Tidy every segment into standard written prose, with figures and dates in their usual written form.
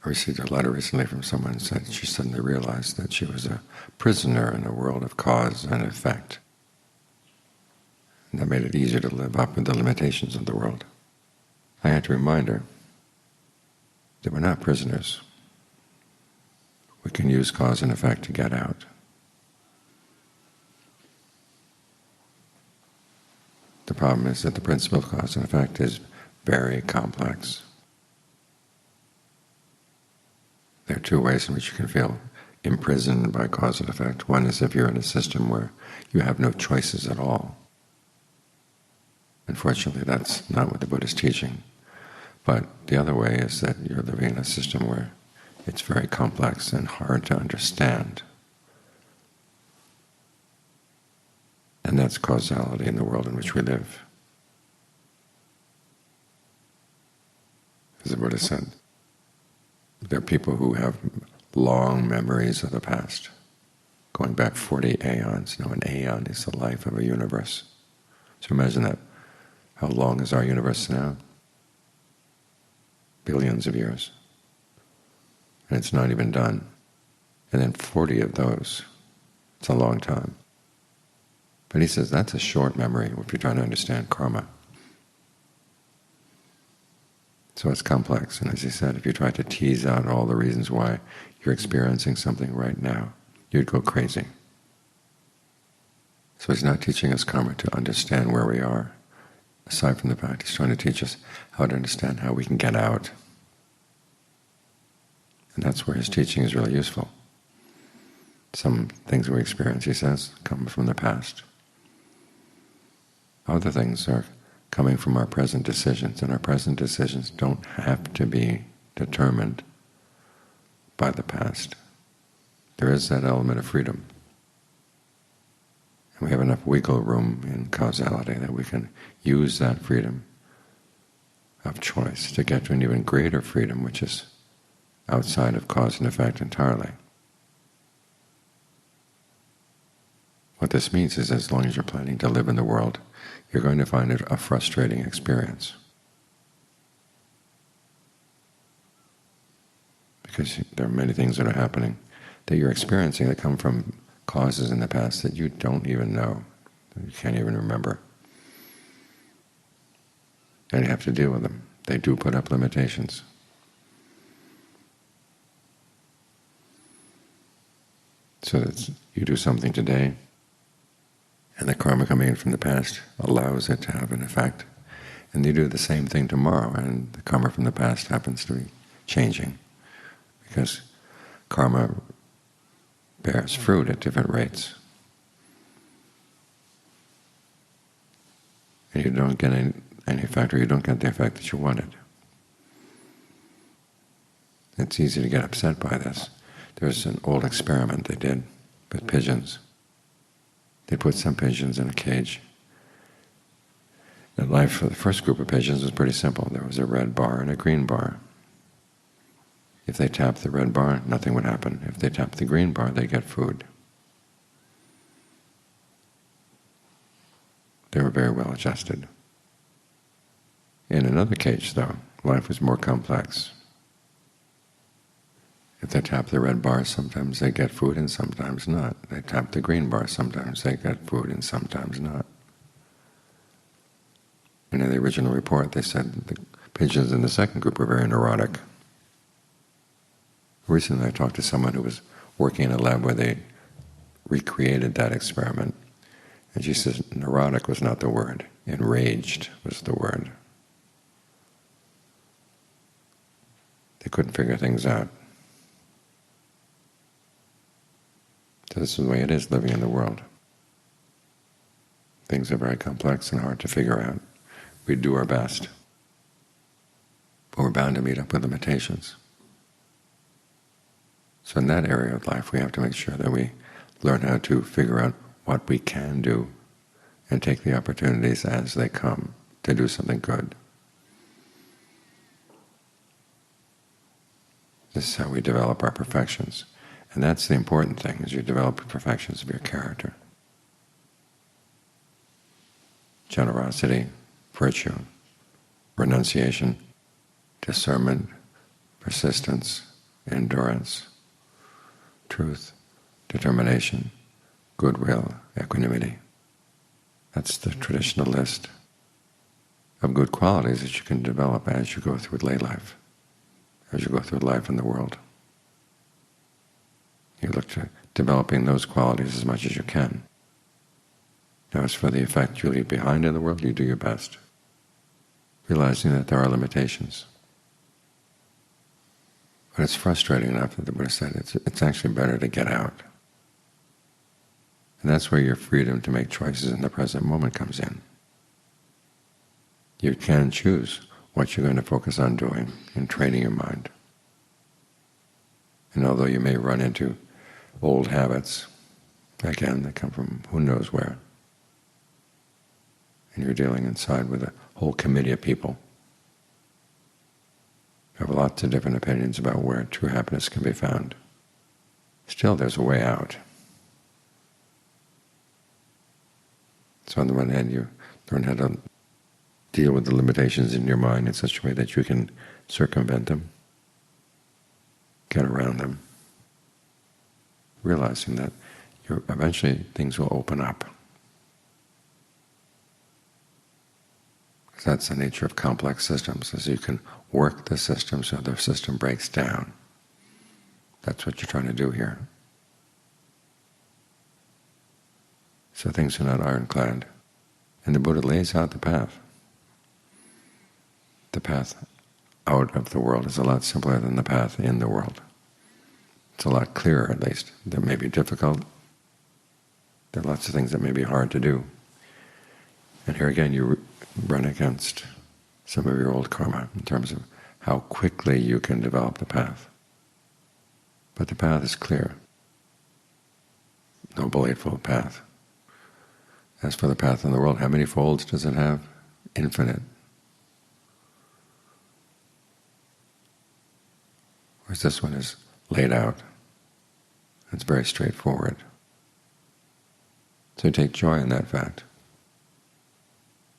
I received a letter recently from someone who said she suddenly realized that she was a prisoner in a world of cause and effect. And that made it easier to live up with the limitations of the world. I had to remind her that we're not prisoners. We can use cause and effect to get out. The problem is that the principle of cause and effect is very complex. There are two ways in which you can feel imprisoned by cause and effect. One is if you're in a system where you have no choices at all. Unfortunately, that's not what the Buddha is teaching. But the other way is that you're living in a system where it's very complex and hard to understand. And that's causality in the world in which we live. As the Buddha said, there are people who have long memories of the past, going back 40 aeons. Now an aeon is the life of a universe. So imagine that. How long is our universe now? Billions of years. And it's not even done. And then 40 of those, it's a long time. But he says that's a short memory if you're trying to understand karma. So it's complex, and as he said, if you try to tease out all the reasons why you're experiencing something right now, you'd go crazy. So he's not teaching us karma to understand where we are. Aside from the fact, he's trying to teach us how to understand how we can get out. And that's where his teaching is really useful. Some things we experience, he says, come from the past. Other things are coming from our present decisions, and our present decisions don't have to be determined by the past. There is that element of freedom. And we have enough wiggle room in causality that we can use that freedom of choice to get to an even greater freedom, which is outside of cause and effect entirely. What this means is as long as you're planning to live in the world, you're going to find it a frustrating experience. Because there are many things that are happening that you're experiencing that come from causes in the past that you don't even know, you can't even remember. And you have to deal with them. They do put up limitations. So that you do something today, and the karma coming in from the past allows it to have an effect. And you do the same thing tomorrow, and the karma from the past happens to be changing, because karma bears fruit at different rates. And you don't get any effect, or you don't get the effect that you wanted. It's easy to get upset by this. There's an old experiment they did with pigeons. They put some pigeons in a cage. The life for the first group of pigeons was pretty simple. There was a red bar and a green bar. If they tapped the red bar, nothing would happen. If they tapped the green bar, they'd get food. They were very well adjusted. In another cage, though, life was more complex. If they tap the red bar, sometimes they get food and sometimes not. They tap the green bar, sometimes they get food and sometimes not. And in the original report they said that the pigeons in the second group were very neurotic. Recently I talked to someone who was working in a lab where they recreated that experiment, and she says neurotic was not the word, enraged was the word. They couldn't figure things out. So this is the way it is living in the world. Things are very complex and hard to figure out. We do our best, but we're bound to meet up with limitations. So in that area of life we have to make sure that we learn how to figure out what we can do and take the opportunities as they come to do something good. This is how we develop our perfections. And that's the important thing, is you develop the perfections of your character. Generosity, virtue, renunciation, discernment, persistence, endurance, truth, determination, goodwill, equanimity. That's the traditional list of good qualities that you can develop as you go through lay life, as you go through life in the world. You look to developing those qualities as much as you can. Now, as for the effect you leave behind in the world, you do your best, realizing that there are limitations. But it's frustrating enough that the Buddha said it's actually better to get out. And that's where your freedom to make choices in the present moment comes in. You can choose what you're going to focus on doing in training your mind. And although you may run into old habits, again, that come from who knows where, and you're dealing inside with a whole committee of people who have lots of different opinions about where true happiness can be found, still there's a way out. So on the one hand, you learn how to deal with the limitations in your mind in such a way that you can circumvent them, get around them, realizing that eventually things will open up. Because that's the nature of complex systems, is you can work the system so the system breaks down. That's what you're trying to do here. So things are not ironclad. And the Buddha lays out the path. The path out of the world is a lot simpler than the path in the world. It's a lot clearer, at least. That may be difficult. There are lots of things that may be hard to do. And here again, you run against some of your old karma in terms of how quickly you can develop the path. But the path is clear. Noble Eightfold Path. As for the path in the world, how many folds does it have? Infinite. Whereas this one is laid out. It's very straightforward. So take joy in that fact.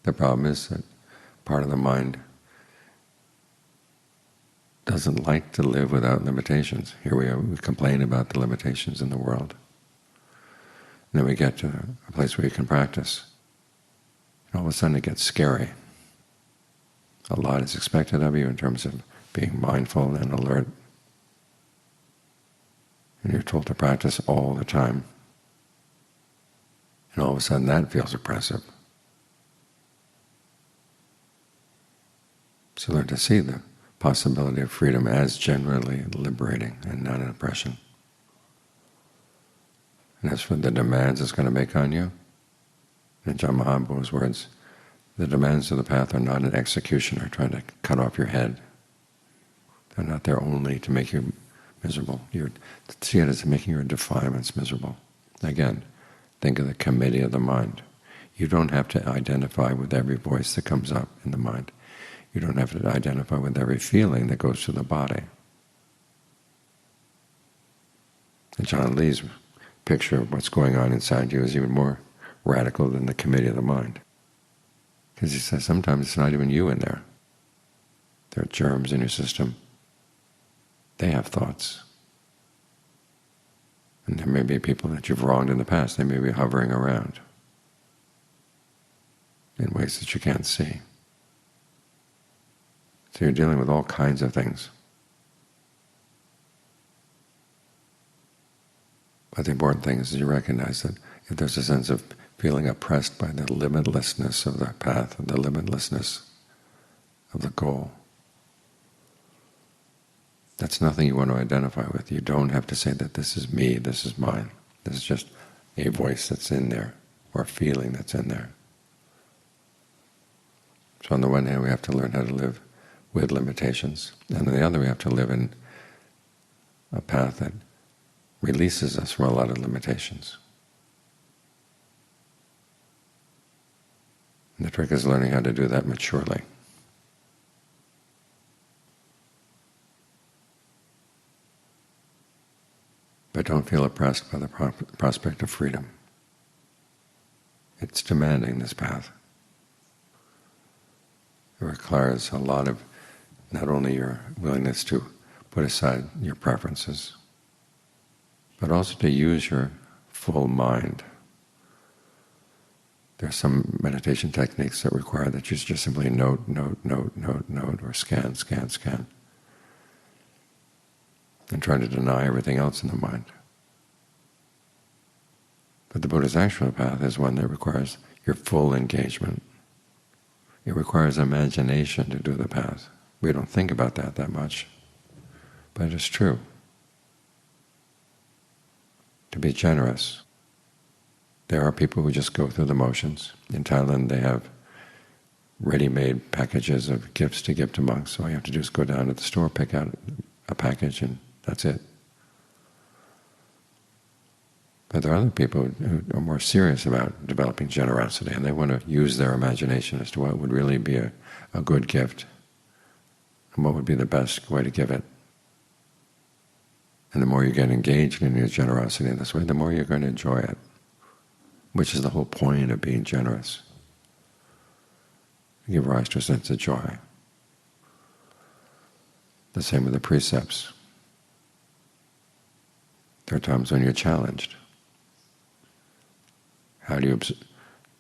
The problem is that part of the mind doesn't like to live without limitations. Here we are, we complain about the limitations in the world. And then we get to a place where you can practice. And all of a sudden it gets scary. A lot is expected of you in terms of being mindful and alert. And you're told to practice all the time. And all of a sudden that feels oppressive. So learn to see the possibility of freedom as generally liberating and not an oppression. And as for the demands it's going to make on you, in Ajahn Mahaprabhu's words, the demands of the path are not an executioner trying to cut off your head. They're not there only to make you miserable. You see it as making your defilements miserable. Again, think of the committee of the mind. You don't have to identify with every voice that comes up in the mind. You don't have to identify with every feeling that goes through the body. And John Lee's picture of what's going on inside you is even more radical than the committee of the mind. Because he says sometimes it's not even you in there. There are germs in your system. They have thoughts. And there may be people that you've wronged in the past. They may be hovering around in ways that you can't see. So you're dealing with all kinds of things. But the important thing is you recognize that if there's a sense of feeling oppressed by the limitlessness of the path, the limitlessness of the goal, that's nothing you want to identify with. You don't have to say that this is me, this is mine. This is just a voice that's in there, or a feeling that's in there. So on the one hand, we have to learn how to live with limitations, and on the other we have to live in a path that releases us from a lot of limitations. And the trick is learning how to do that maturely. But don't feel oppressed by the prospect of freedom. It's demanding, this path. It requires a lot of not only your willingness to put aside your preferences, but also to use your full mind. There are some meditation techniques that require that you just simply note, or scan, and try to deny everything else in the mind. But the Buddha's actual path is one that requires your full engagement. It requires imagination to do the path. We don't think about that much, but it's true. To be generous. There are people who just go through the motions. In Thailand they have ready-made packages of gifts to give to monks. All you have to do is go down to the store, pick out a package, and that's it. But there are other people who are more serious about developing generosity, and they want to use their imagination as to what would really be a good gift and what would be the best way to give it. And the more you get engaged in your generosity in this way, the more you're going to enjoy it, which is the whole point of being generous. You give rise to a sense of joy. The same with the precepts. There are times when you're challenged. How do you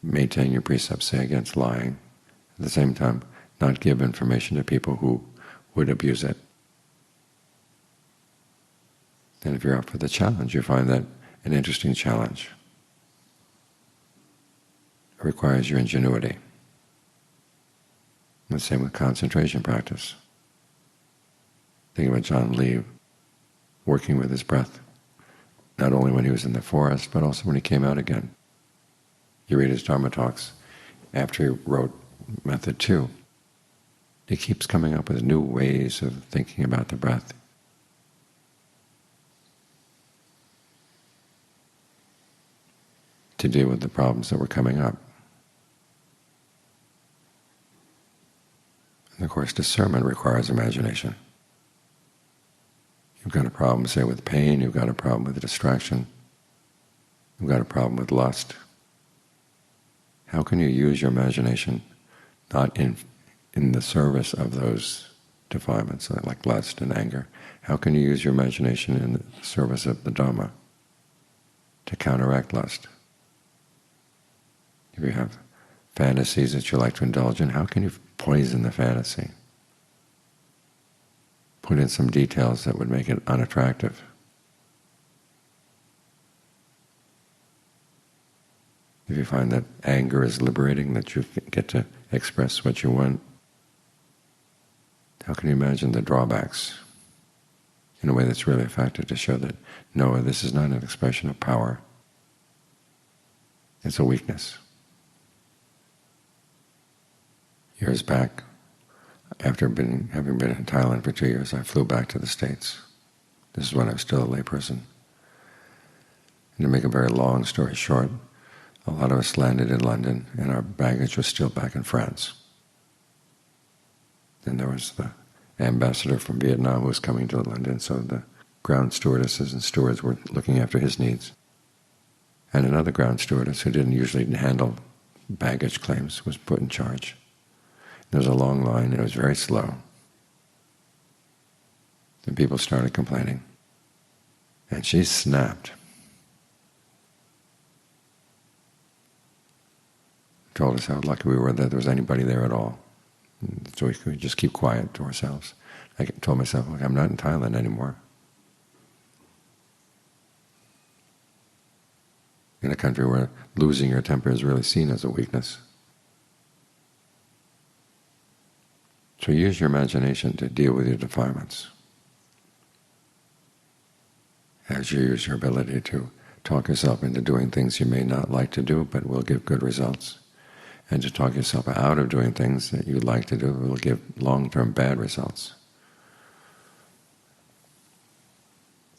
maintain your precepts, say, against lying, at the same time not give information to people who would abuse it? And if you're up for the challenge, you find that an interesting challenge. It requires your ingenuity. And the same with concentration practice. Think about John Lee working with his breath, not only when he was in the forest, but also when he came out again. You read his Dhamma talks after he wrote Method 2. He keeps coming up with new ways of thinking about the breath. To deal with the problems that were coming up. And of course, discernment requires imagination. You've got a problem, say, with pain, you've got a problem with distraction, you've got a problem with lust. How can you use your imagination not in the service of those defilements, like lust and anger? How can you use your imagination in the service of the Dhamma to counteract lust? If you have fantasies that you like to indulge in, how can you poison the fantasy? Put in some details that would make it unattractive. If you find that anger is liberating, that you get to express what you want, how can you imagine the drawbacks in a way that's really effective to show that, no, this is not an expression of power. It's a weakness. Years back, after having been in Thailand for 2 years, I flew back to the States. This is when I was still a layperson. And to make a very long story short, a lot of us landed in London, and our baggage was still back in France. Then there was the ambassador from Vietnam who was coming to London, so the ground stewardesses and stewards were looking after his needs. And another ground stewardess who didn't usually handle baggage claims was put in charge. There was a long line, and it was very slow. And people started complaining. And she snapped. Told us how lucky we were that there was anybody there at all. So we could just keep quiet to ourselves. I told myself, look, I'm not in Thailand anymore. In a country where losing your temper is really seen as a weakness. So use your imagination to deal with your defilements. As you use your ability to talk yourself into doing things you may not like to do but will give good results, and to talk yourself out of doing things that you'd like to do but will give long-term bad results.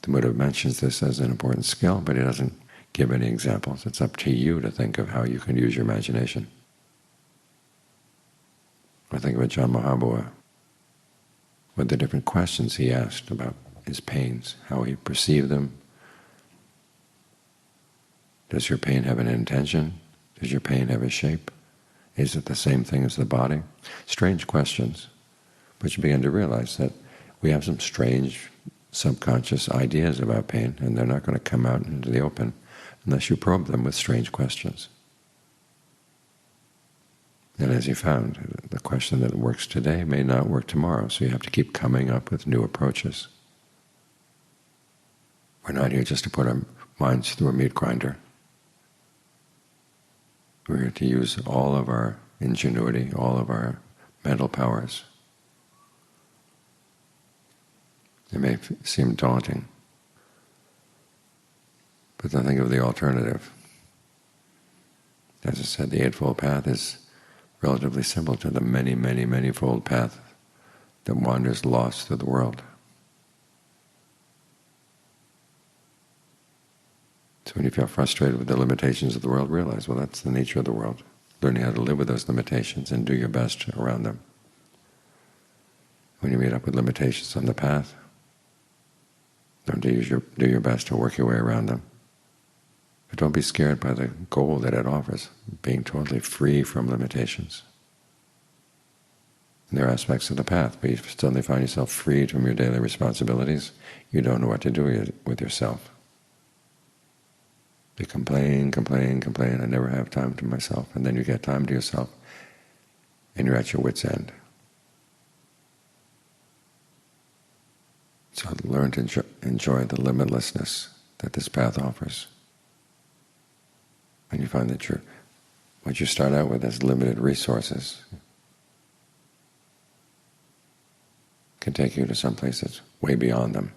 The Buddha mentions this as an important skill, but he doesn't give any examples. It's up to you to think of how you can use your imagination. I think of Ajahn Mahabua, with the different questions he asked about his pains, how he perceived them. Does your pain have an intention? Does your pain have a shape? Is it the same thing as the body? Strange questions, but you begin to realize that we have some strange subconscious ideas about pain, and they're not going to come out into the open unless you probe them with strange questions. And as you found, the question that works today may not work tomorrow, so you have to keep coming up with new approaches. We're not here just to put our minds through a meat grinder. We're here to use all of our ingenuity, all of our mental powers. It may seem daunting, but then think of the alternative. As I said, the Eightfold Path is relatively simple to the many, many, many-fold path that wanders lost through the world. So when you feel frustrated with the limitations of the world, realize, well, that's the nature of the world. Learning how to live with those limitations and do your best around them. When you meet up with limitations on the path, do your best to work your way around them. But don't be scared by the goal that it offers, being totally free from limitations. And there are aspects of the path, but you suddenly find yourself freed from your daily responsibilities. You don't know what to do with yourself. You complain, complain, complain, I never have time to myself. And then you get time to yourself, and you're at your wit's end. So learn to enjoy the limitlessness that this path offers. And you find that what you start out with as limited resources can take you to some place that's way beyond them.